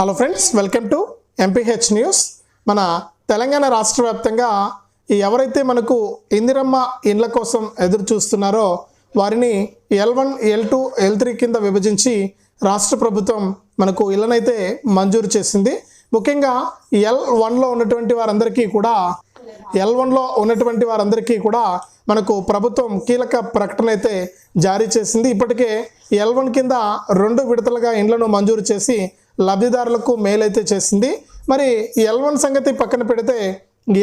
Hello friends, welcome to MPH news. మన తెలంగాణ రాష్ట్ర వ్యాప్తంగా ఎవరైతే మనకు ఇందిరమ్మ ఇండ్ల కోసం ఎదురు చూస్తున్నారో వారిని L1, L2, L3 కింద విభజించి రాష్ట్ర ప్రభుత్వం మనకు ఇళ్లనైతే మంజూరు చేసింది. ముఖ్యంగా L1లో ఉన్నటువంటి వారందరికీ కూడా మనకు ప్రభుత్వం కీలక ప్రకటన అయితే జారీ చేసింది. ఇప్పటికే L1 కింద 2 విడతలుగా ఇండ్లను మంజూరు చేసి లబ్ధిదారులకు మేలైతే చేసింది. మరి L1 సంగతి పక్కన పెడితే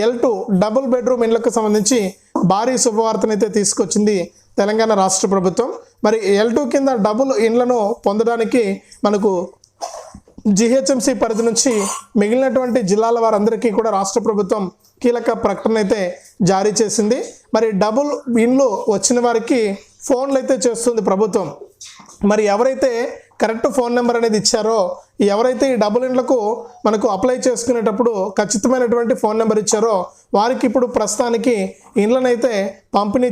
L2 డబుల్ బెడ్రూమ్ ఇండ్లకు సంబంధించి భారీ శుభవార్తనైతే తీసుకొచ్చింది తెలంగాణ రాష్ట్ర ప్రభుత్వం. మరి L2 కింద డబుల్ ఇండ్లను పొందడానికి మనకు GHMC పరిధి నుంచి మిగిలినటువంటి జిల్లాల వారందరికీ కూడా రాష్ట్ర ప్రభుత్వం కీలక ప్రకటన అయితే జారీ చేసింది. మరి డబుల్ ఇండ్లు వచ్చిన వారికి ఫోన్లు అయితే చేస్తుంది ప్రభుత్వం. మరి ఎవరైతే కరెక్ట్ ఫోన్ నెంబర్ అనేది ఇచ్చారో, ఎవరైతే ఈ డబుల్ ఇండ్లకు మనకు అప్లై చేసుకునేటప్పుడు ఖచ్చితమైనటువంటి ఫోన్ నెంబర్ ఇచ్చారో వారికి ఇప్పుడు ప్రస్తుతానికి ఇండ్లనైతే పంపిణీ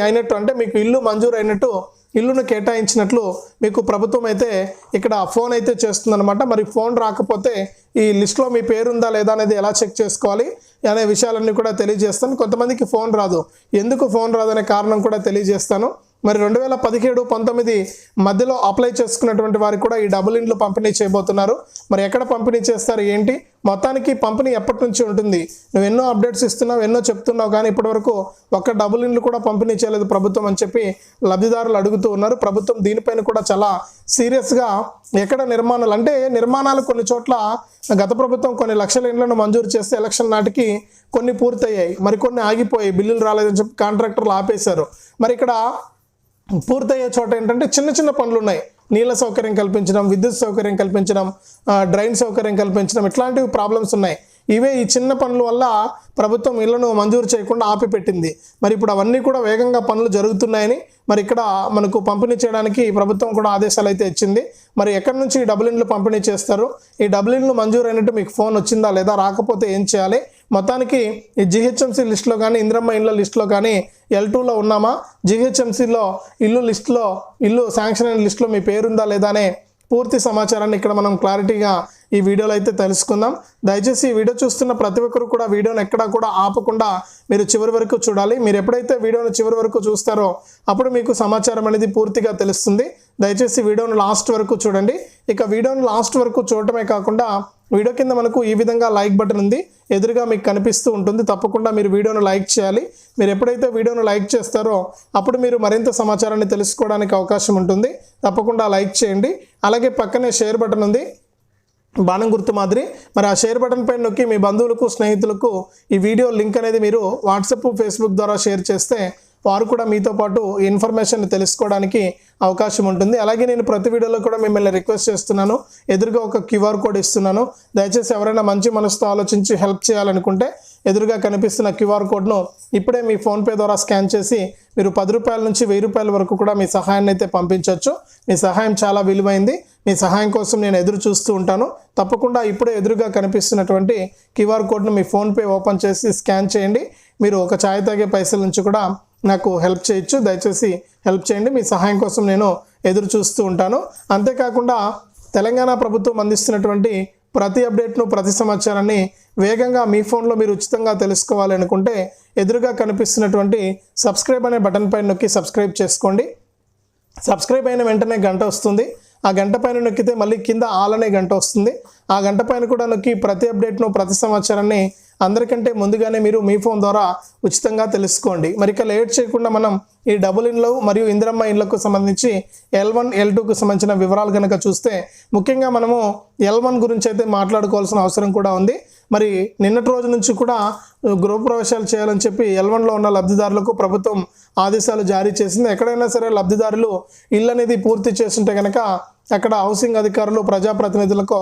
అయినట్టు, అంటే మీకు ఇల్లు మంజూరు అయినట్టు, ఇల్లును కేటాయించినట్లు మీకు ప్రభుత్వం అయితే ఇక్కడ ఫోన్ అయితే చేస్తుందన్నమాట. మరి ఫోన్ రాకపోతే ఈ లిస్ట్లో మీ పేరు ఉందా లేదా అనేది ఎలా చెక్ చేసుకోవాలి అనే విషయాలన్నీ కూడా తెలియజేస్తాను. కొంతమందికి ఫోన్ రాదు, ఎందుకు ఫోన్ రాదనే కారణం కూడా తెలియజేస్తాను. మరి 2017-19 మధ్యలో అప్లై చేసుకున్నటువంటి వారికి కూడా ఈ డబుల్ ఇండ్లు పంపిణీ చేయబోతున్నారు. మరి ఎక్కడ పంపిణీ చేస్తారు ఏంటి, మొత్తానికి పంపిణీ ఎప్పటి నుంచి ఉంటుంది? నువ్వు ఎన్నో అప్డేట్స్ ఇస్తున్నావు, ఎన్నో చెప్తున్నావు, కానీ ఇప్పటివరకు ఒక్క డబుల్ ఇండ్లు కూడా పంపిణీ చేయలేదు ప్రభుత్వం అని చెప్పి లబ్ధిదారులు అడుగుతూ ఉన్నారు. ప్రభుత్వం దీనిపైన కూడా చాలా సీరియస్గా ఎక్కడ నిర్మాణాలు కొన్ని చోట్ల గత ప్రభుత్వం కొన్ని లక్షల ఇండ్లను మంజూరు చేస్తే ఎలక్షన్ నాటికి కొన్ని పూర్తయ్యాయి, మరి కొన్ని ఆగిపోయాయి, బిల్లులు రాలేదని చెప్పి కాంట్రాక్టర్లు ఆపేశారు. మరి ఇక్కడ పూర్తయ్యే చోట ఏంటంటే చిన్న చిన్న పనులు ఉన్నాయి. నీళ్ళ సౌకర్యం కల్పించడం, విద్యుత్ సౌకర్యం కల్పించడం, డ్రైన్ సౌకర్యం కల్పించడం, ఇట్లాంటివి ప్రాబ్లమ్స్ ఉన్నాయి. ఈ చిన్న పనుల వల్ల ప్రభుత్వం ఇళ్లను మంజూరు చేయకుండా ఆపిపెట్టింది. మరి ఇప్పుడు అవన్నీ కూడా వేగంగా పనులు జరుగుతున్నాయని మరి ఇక్కడ మనకు పంపిణీ చేయడానికి ప్రభుత్వం కూడా ఆదేశాలు అయితే ఇచ్చింది. మరి ఎక్కడి నుంచి ఈ డబుల్ ఇండ్లు పంపిణీ చేస్తారు, ఈ డబుల్ ఇండ్లు మంజూరు అయినట్టు మీకు ఫోన్ వచ్చిందా లేదా, రాకపోతే ఏం చేయాలి? మొత్తానికి ఈ GHMC లిస్టులో కానీ, ఇందిరమ్మ ఇండ్ల లిస్టులో కానీ L2లో ఉన్నామా, GHMCలో ఇల్లు శాంక్షన్ అయిన లిస్టులో మీ పేరుందా లేదా అనే పూర్తి సమాచారాన్ని ఇక్కడ మనం క్లారిటీగా ఈ వీడియోలో అయితే తెలుసుకుందాం. దయచేసి ఈ వీడియో చూస్తున్న ప్రతి ఒక్కరు కూడా వీడియోని ఎక్కడా కూడా ఆపకుండా మీరు చివరి వరకు చూడాలి. మీరు ఎప్పుడైతే వీడియోను చివరి వరకు చూస్తారో అప్పుడు మీకు సమాచారం అనేది పూర్తిగా తెలుస్తుంది. దయచేసి వీడియోను లాస్ట్ వరకు చూడండి. ఇక వీడియోను లాస్ట్ వరకు చూడటమే కాకుండా వీడియో కింద మనకు ఈ విధంగా లైక్ బటన్ ఉంది, ఎదురుగా మీకు కనిపిస్తూ ఉంటుంది. తప్పకుండా మీరు వీడియోను లైక్ చేయాలి. మీరు ఎప్పుడైతే వీడియోను లైక్ చేస్తారో అప్పుడు మీరు మరింత సమాచారాన్ని తెలుసుకోవడానికి అవకాశం ఉంటుంది. తప్పకుండా లైక్ చేయండి. అలాగే పక్కనే షేర్ బటన్ ఉంది, బాణం గుర్తు మాదిరి. మరి ఆ షేర్ బటన్ పైన నొక్కి మీ బంధువులకు, స్నేహితులకు ఈ వీడియో లింక్ అనేది మీరు వాట్సాప్, ఫేస్బుక్ ద్వారా షేర్ చేస్తే వారు కూడా మీతో పాటు ఇన్ఫర్మేషన్ తెలుసుకోవడానికి అవకాశం ఉంటుంది. అలాగే నేను ప్రతి వీడియోలో కూడా మిమ్మల్ని రిక్వెస్ట్ చేస్తున్నాను, ఎదురుగా ఒక QR కోడ్ ఇస్తున్నాను. దయచేసి ఎవరైనా మంచి మనసుతో ఆలోచించి హెల్ప్ చేయాలనుకుంటే ఎదురుగా కనిపిస్తున్న QR కోడ్ను ఇప్పుడే మీ ఫోన్పే ద్వారా స్కాన్ చేసి మీరు 10 రూపాయల నుంచి 1000 రూపాయల వరకు కూడా మీ సహాయాన్ని అయితే పంపించవచ్చు. మీ సహాయం చాలా విలువైంది. మీ సహాయం కోసం నేను ఎదురు చూస్తూ ఉంటాను. తప్పకుండా ఇప్పుడే ఎదురుగా కనిపిస్తున్నటువంటి QR కోడ్ను మీ ఫోన్పే ఓపెన్ చేసి స్కాన్ చేయండి. మీరు ఒక ఛాయ్ తాగే పైసల నుంచి కూడా నాకు హెల్ప్ చేయొచ్చు. దయచేసి హెల్ప్ చేయండి. మీ సహాయం కోసం నేను ఎదురు చూస్తూ ఉంటాను. అంతేకాకుండా తెలంగాణ ప్రభుత్వం అందిస్తున్నటువంటి ప్రతి అప్డేట్ను, ప్రతి సమాచారాన్ని వేగంగా మీ ఫోన్లో మీరు ఉచితంగా తెలుసుకోవాలి అనుకుంటే ఎదురుగా కనిపిస్తున్నటువంటి సబ్స్క్రైబ్ అనే బటన్ పైన నొక్కి సబ్స్క్రైబ్ చేసుకోండి. సబ్స్క్రైబ్ అయిన వెంటనే గంట వస్తుంది. ఆ గంట పైన నొక్కితే మళ్ళీ కింద ఆల్ అనే గంట వస్తుంది. ఆ గంట పైన కూడా నొక్కి ప్రతి అప్డేట్ను, ప్రతి సమాచారాన్ని అందరికంటే ముందుగానే మీరు మీ ఫోన్ ద్వారా ఉచితంగా తెలుసుకోండి. మరి ఇక లేట్ చేయకుండా మనం ఈ డబుల్ ఇండ్లు మరియు ఇందిరమ్మ ఇండ్లకు సంబంధించి L1, L2కు సంబంధించిన వివరాలు కనుక చూస్తే ముఖ్యంగా మనము L1 గురించి అయితే మాట్లాడుకోవాల్సిన అవసరం కూడా ఉంది. మరి నిన్నటి రోజు నుంచి కూడా గృహప్రవేశాలు చేయాలని చెప్పి L1లో ఉన్న లబ్ధిదారులకు ప్రభుత్వం ఆదేశాలు జారీ చేసింది. ఎక్కడైనా సరే లబ్ధిదారులు ఇల్లు అనేది పూర్తి చేస్తుంటే కనుక అక్కడ హౌసింగ్ అధికారులు, ప్రజాప్రతినిధులకు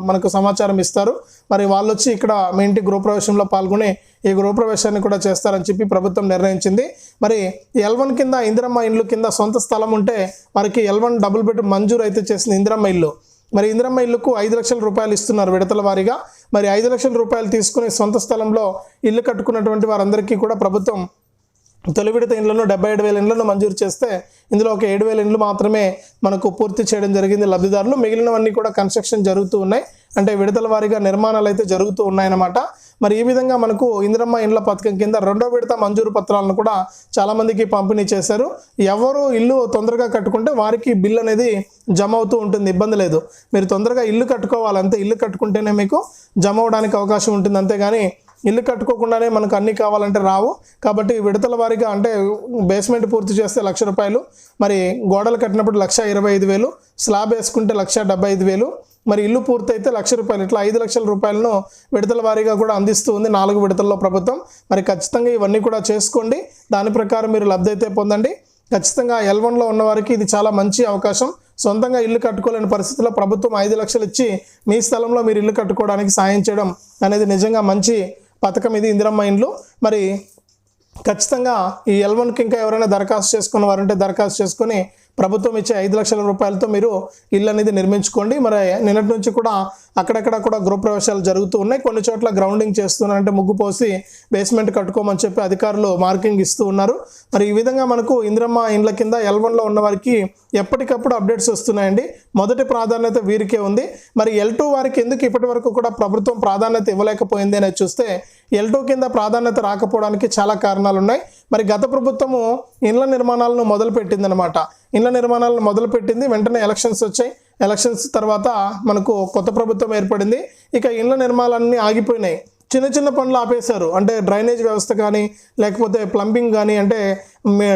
మనకు సమాచారం ఇస్తారు. మరి వాళ్ళు వచ్చి ఇక్కడ మీ ఇంటి గృహప్రవేశంలో పాల్గొని ఈ గృహప్రవేశాన్ని కూడా చేస్తారని చెప్పి ప్రభుత్వం నిర్ణయించింది. మరి L1 కింద ఇందిరమ్మ ఇండ్లు కింద సొంత స్థలం ఉంటే వారికి L1 డబుల్ బెడ్ మంజూరు అయితే చేసింది ఇందిరమ్మ ఇల్లు. మరి ఇందిరమ్మ ఇల్లుకు 5 లక్షల రూపాయలు ఇస్తున్నారు విడతల వారీగా. మరి 5 లక్షల రూపాయలు తీసుకుని సొంత స్థలంలో ఇల్లు కట్టుకున్నటువంటి వారందరికీ కూడా ప్రభుత్వం తొలి విడత ఇండ్లను 77,000 ఇండ్లను మంజూరు చేస్తే ఇందులో ఒక 7,000 ఇండ్లు మాత్రమే మనకు పూర్తి చేయడం జరిగింది లబ్ధిదారులు. మిగిలినవన్నీ కూడా కన్స్ట్రక్షన్ జరుగుతూ ఉన్నాయి, అంటే విడతల వారీగా నిర్మాణాలు అయితే జరుగుతూ ఉన్నాయన్నమాట. మరి ఈ విధంగా మనకు ఇందిరమ్మ ఇండ్ల పథకం కింద 2వ విడత మంజూరు పత్రాలను కూడా చాలామందికి పంపిణీ చేశారు. ఎవరు ఇల్లు తొందరగా కట్టుకుంటే వారికి బిల్ అనేది జమ అవుతూ ఉంటుంది, ఇబ్బంది లేదు. మీరు తొందరగా ఇల్లు కట్టుకోవాలి, అంతే. ఇల్లు కట్టుకుంటేనే మీకు జమ అవడానికి అవకాశం ఉంటుంది, అంతేగాని ఇల్లు కట్టుకోకుండానే మనకు అన్నీ కావాలంటే రావు. కాబట్టి విడతల వారీగా, అంటే బేస్మెంట్ పూర్తి చేస్తే 1,00,000 రూపాయలు, మరి గోడలు కట్టినప్పుడు 1,25,000, స్లాబ్ వేసుకుంటే 1,75,000, మరి ఇల్లు పూర్తయితే 1,00,000 రూపాయలు, ఇట్లా 5 లక్షల రూపాయలను విడతల వారీగా కూడా అందిస్తూ ఉంది 4 విడతల్లో ప్రభుత్వం. మరి ఖచ్చితంగా ఇవన్నీ కూడా చేసుకోండి, దాని ప్రకారం మీరు లబ్ధి అయితే పొందండి. ఖచ్చితంగా L1లో ఉన్న వారికి ఇది చాలా మంచి అవకాశం. సొంతంగా ఇల్లు కట్టుకోలేని పరిస్థితుల్లో ప్రభుత్వం 5 లక్షలు ఇచ్చి మీ స్థలంలో మీరు ఇల్లు కట్టుకోవడానికి సాయం చేయడం అనేది నిజంగా మంచి పథకం ఇది, ఇందిరమ్మ ఇండ్లు. మరి ఖచ్చితంగా ఈ L1కి ఇంకా ఎవరైనా దరఖాస్తు చేసుకున్న వారంటే దరఖాస్తు చేసుకొని ప్రభుత్వం ఇచ్చే 5 లక్షల రూపాయలతో మీరు ఇల్లు అనేది నిర్మించుకోండి. మరి నిన్నటి నుంచి కూడా అక్కడక్కడ కూడా గృహప్రవేశాలు జరుగుతూ ఉన్నాయి. కొన్ని చోట్ల గ్రౌండింగ్ చేస్తున్నారు, అంటే ముగ్గు పోసి బేస్మెంట్ కట్టుకోమని చెప్పి అధికారులు మార్కింగ్ ఇస్తూ ఉన్నారు. మరి ఈ విధంగా మనకు ఇందిరమ్మ ఇండ్ల కింద L1లో ఉన్న వారికి ఎప్పటికప్పుడు అప్డేట్స్ వస్తున్నాయండి. మొదటి ప్రాధాన్యత వీరికే ఉంది. మరి L2 వారికి ఎందుకు ఇప్పటి వరకు కూడా ప్రభుత్వం ప్రాధాన్యత ఇవ్వలేకపోయింది అనేది చూస్తే L2 కింద ప్రాధాన్యత రాకపోవడానికి చాలా కారణాలు ఉన్నాయి. మరి గత ప్రభుత్వము ఇండ్ల నిర్మాణాలను మొదలుపెట్టిందనమాట. ఇండ్ల నిర్మాణాలను మొదలుపెట్టింది, వెంటనే ఎలక్షన్స్ వచ్చాయి. ఎలక్షన్స్ తర్వాత మనకు కొత్త ప్రభుత్వం ఏర్పడింది. ఇక ఇండ్ల నిర్మాణాలన్నీ ఆగిపోయినాయి. చిన్న చిన్న పనులు ఆపేశారు, అంటే డ్రైనేజ్ వ్యవస్థ కానీ, లేకపోతే ప్లంబింగ్ కానీ, అంటే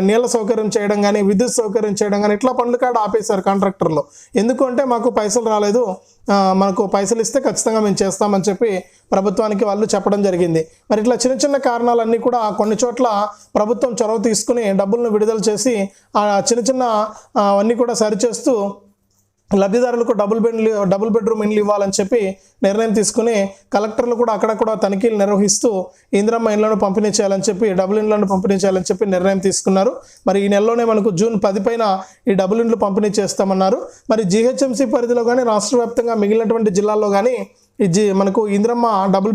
నీళ్ళ సౌకర్యం చేయడం కానీ, విద్యుత్ సౌకర్యం చేయడం కానీ, ఇట్లా పనులు కాడ ఆపేశారు కాంట్రాక్టర్లు. ఎందుకు అంటే మాకు పైసలు రాలేదు, మనకు పైసలు ఇస్తే ఖచ్చితంగా మేము చేస్తామని చెప్పి ప్రభుత్వానికి వాళ్ళు చెప్పడం జరిగింది. మరి ఇట్లా చిన్న చిన్న కారణాలన్నీ కూడా కొన్ని చోట్ల ప్రభుత్వం చొరవ తీసుకుని డబ్బులను విడుదల చేసి ఆ చిన్న చిన్న అవన్నీ కూడా సరిచేస్తూ లబ్ధిదారులకు డబుల్ బెడ్రూమ్ ఇండ్లు ఇవ్వాలని చెప్పి నిర్ణయం తీసుకుని కలెక్టర్లు కూడా అక్కడ తనిఖీలు నిర్వహిస్తూ ఇందిరమ్మ ఇండ్లను పంపిణీ చేయాలని చెప్పి, డబుల్ ఇండ్లను పంపిణీ చేయాలని చెప్పి నిర్ణయం తీసుకున్నారు. మరి ఈ నెలలోనే మనకు జూన్ 10 పైన ఈ డబుల్ ఇండ్లు పంపిణీ చేస్తామన్నారు. మరి GHMC పరిధిలో కానీ రాష్ట్ర వ్యాప్తంగా మిగిలినటువంటి జిల్లాల్లో కానీ మనకు ఇందిరమ్మ డబుల్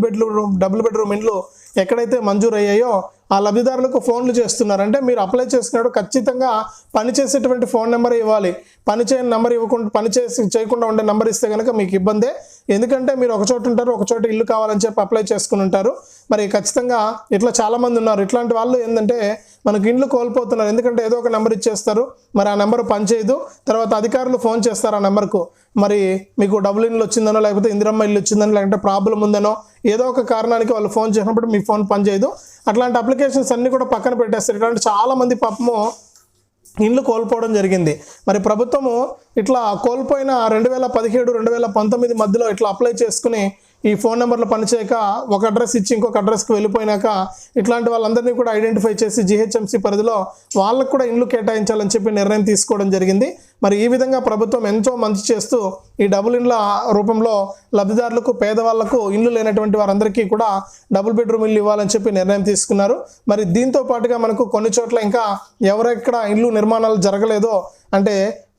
బెడ్రూమ్ ఇండ్లు ఎక్కడైతే మంజూరు అయ్యాయో ఆ లబ్ధిదారులకు ఫోన్లు చేస్తున్నారు. అంటే మీరు అప్లై చేసుకున్నాడు, ఖచ్చితంగా పనిచేసేటువంటి ఫోన్ నెంబర్ ఇవ్వాలి. పనిచేయని నెంబర్ ఇవ్వకుండా, చేయకుండా ఉండే నెంబర్ ఇస్తే కనుక మీకు ఇబ్బందే. ఎందుకంటే మీరు ఒక చోట ఉంటారు, ఒక చోట ఇల్లు కావాలని చెప్పి అప్లై చేసుకుని ఉంటారు. మరి ఖచ్చితంగా ఇట్లా చాలామంది ఉన్నారు. ఇట్లాంటి వాళ్ళు ఏంటంటే మనకు ఇండ్లు కోల్పోతున్నారు, ఎందుకంటే ఏదో ఒక నెంబర్ ఇచ్చేస్తారు, మరి ఆ నెంబర్ పనిచేయదు. తర్వాత అధికారులు ఫోన్ చేస్తారు ఆ నెంబర్కు, మరి మీకు డబుల్ ఇండ్లు వచ్చిందనో, లేకపోతే ఇందిరమ్మ ఇల్లు వచ్చిందనో, లేకపోతే ప్రాబ్లం ఉందనో, ఏదో ఒక కారణానికి వాళ్ళు ఫోన్ చేసినప్పుడు మీ ఫోన్ పనిచేయదు. అట్లాంటి అప్లికేషన్స్ అన్నీ కూడా పక్కన పెట్టేస్తారు. ఇట్లాంటి చాలామంది పాపము ఇండ్లు కోల్పోవడం జరిగింది. మరి ప్రభుత్వము ఇట్లా కోల్పోయిన 2017, 2019 మధ్యలో ఇట్లా అప్లై చేసుకుని ఈ ఫోన్ నెంబర్లు పనిచేయక ఒక అడ్రస్ ఇచ్చి ఇంకొక అడ్రస్కి వెళ్ళిపోయినాక ఇట్లాంటి వాళ్ళందరినీ కూడా ఐడెంటిఫై చేసి GHMC పరిధిలో వాళ్ళకు కూడా ఇండ్లు కేటాయించాలని చెప్పి నిర్ణయం తీసుకోవడం జరిగింది. మరి ఈ విధంగా ప్రభుత్వం ఎంతో మంచి చేస్తూ ఈ డబుల్ ఇండ్ల రూపంలో లబ్ధిదారులకు, పేదవాళ్లకు, ఇల్లు లేనటువంటి వారందరికీ కూడా డబుల్ బెడ్రూమ్ ఇల్లు ఇవ్వాలని చెప్పి నిర్ణయం తీసుకున్నారు. మరి దీంతో పాటుగా మనకు కొన్ని చోట్ల ఇంకా ఎవరెక్కడ ఇల్లు నిర్మాణాలు జరగలేదో, అంటే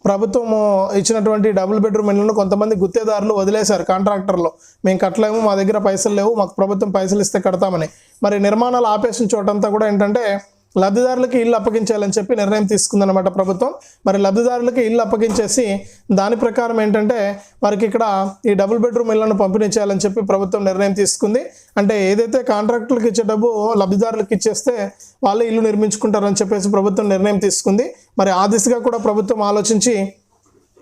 ప్రభుత్వము ఇచ్చినటువంటి డబుల్ బెడ్రూమ్ ఇళ్లను కొంతమంది గుత్తేదారులు వదిలేశారు. కాంట్రాక్టర్లు మేము కట్టలేము, మా దగ్గర పైసలు లేవు, మాకు ప్రభుత్వం పైసలు ఇస్తే కడతామని. మరి నిర్మాణాలు ఆపేసిన చోటంతా కూడా ఏంటంటే లబ్ధిదారులకి ఇల్లు అప్పగించాలని చెప్పి నిర్ణయం తీసుకుందన్నమాట ప్రభుత్వం. మరి లబ్ధిదారులకి ఇల్లు అప్పగించేసి దాని ప్రకారం ఏంటంటే వారికి ఇక్కడ ఈ డబుల్ బెడ్రూమ్ ఇళ్లను పంపిణీ చేయాలని చెప్పి ప్రభుత్వం నిర్ణయం తీసుకుంది. అంటే ఏదైతే కాంట్రాక్టులకు ఇచ్చే డబ్బు లబ్ధిదారులకు ఇచ్చేస్తే వాళ్ళే ఇల్లు నిర్మించుకుంటారని చెప్పేసి ప్రభుత్వం నిర్ణయం తీసుకుంది. మరి ఆ దిశగా కూడా ప్రభుత్వం ఆలోచించి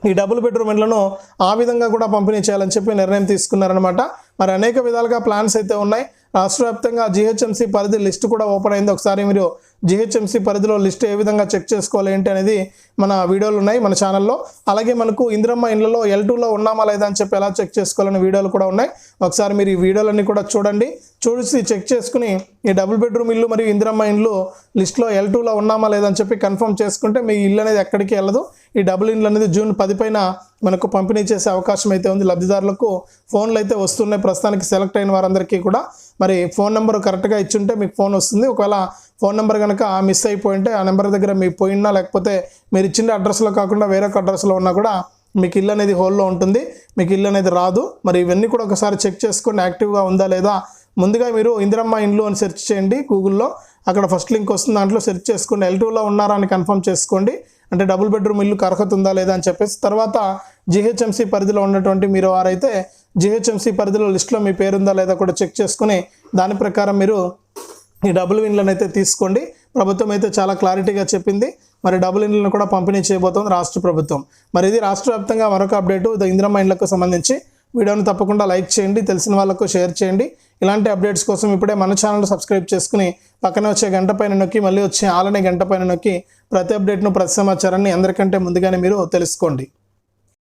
ఈ డబుల్ బెడ్రూమ్ ఇళ్లను ఆ విధంగా కూడా పంపిణీ చేయాలని చెప్పి నిర్ణయం తీసుకున్నారనమాట. మరి అనేక విధాలుగా ప్లాన్స్ అయితే ఉన్నాయి. రాష్ట్ర వ్యాప్తంగా GHMC పరిధి లిస్టు కూడా ఓపెన్ అయింది. ఒకసారి మీరు GHMC పరిధిలో లిస్ట్ ఏ విధంగా చెక్ చేసుకోవాలి ఏంటి అనేది మన వీడియోలు ఉన్నాయి మన ఛానల్లో. అలాగే మనకు ఇందిరమ్మ ఇండ్లలో L2లో ఉన్నామా లేదా అని చెప్పి ఎలా చెక్ చేసుకోవాలని వీడియోలు కూడా ఉన్నాయి. ఒకసారి మీరు ఈ వీడియోలన్నీ కూడా చూసి చెక్ చేసుకుని ఈ డబుల్ బెడ్రూమ్ ఇల్లు మరియు ఇందిరమ్మ ఇండ్లు లిస్ట్లో L2లో ఉన్నామా లేదా అని చెప్పి కన్ఫర్మ్ చేసుకుంటే మీ ఇల్లు అనేది ఎక్కడికి వెళ్ళదు. ఈ డబుల్ ఇండ్లు అనేది జూన్ 10 పైన మనకు పంపిణీ చేసే అవకాశం అయితే ఉంది. లబ్ధిదారులకు ఫోన్లు అయితే వస్తున్నాయి ప్రస్తుతానికి సెలెక్ట్ అయిన వారందరికీ కూడా. మరి ఫోన్ నెంబర్ కరెక్ట్గా ఇచ్చుంటే మీకు ఫోన్ వస్తుంది. ఒకవేళ ఫోన్ నెంబర్ కనుక మిస్ అయిపోయింటే ఆ నెంబర్ దగ్గర మీకు పోయినా, లేకపోతే మీరు ఇచ్చిన అడ్రస్లో కాకుండా వేరొక అడ్రస్లో ఉన్నా కూడా మీకు ఇల్లు అనేది హోల్డ్లో ఉంటుంది, మీకు ఇల్లు అనేది రాదు. మరి ఇవన్నీ కూడా ఒకసారి చెక్ చేసుకోండి యాక్టివ్గా ఉందా లేదా. ముందుగా మీరు ఇందిరమ్మ ఇండ్లు అని సెర్చ్ చేయండి గూగుల్లో. అక్కడ ఫస్ట్ లింక్ వస్తుంది, దాంట్లో సెర్చ్ చేసుకోండి. L2లో ఉన్నారా అని కన్ఫర్మ్ చేసుకోండి, అంటే డబుల్ బెడ్రూమ్ ఇల్లుకి అర్హత ఉందా లేదా అని చెప్పేసి. తర్వాత జిహెచ్ఎంసీ పరిధిలో ఉన్నటువంటి మీరు వారైతే జిహెచ్ఎంసీ పరిధిలో లిస్టులో మీ పేరు ఉందా లేదా కూడా చెక్ చేసుకుని దాని ప్రకారం మీరు ఈ డబుల్ ఇండ్లను అయితే తీసుకోండి. ప్రభుత్వం అయితే చాలా క్లారిటీగా చెప్పింది. మరి డబుల్ ఇండ్లను కూడా పంపిణీ చేయబోతోంది రాష్ట్ర ప్రభుత్వం. మరి ఇది రాష్ట్ర వ్యాప్తంగా మరొక అప్డేటు ఇందిరమ్మ ఇండ్లకు సంబంధించి. వీడియోని తప్పకుండా లైక్ చేయండి, తెలిసిన వాళ్ళకు షేర్ చేయండి. ఇలాంటి అప్డేట్స్ కోసం ఇప్పుడే మన ఛానల్ సబ్స్క్రైబ్ చేసుకుని పక్కన వచ్చే గంట పైన నొక్కి మళ్ళీ వచ్చే ఆలనే గంట పైన నొక్కి ప్రతి అప్డేట్ను, ప్రతి సమాచారాన్ని అందరికంటే ముందుగానే మీరు తెలుసుకోండి.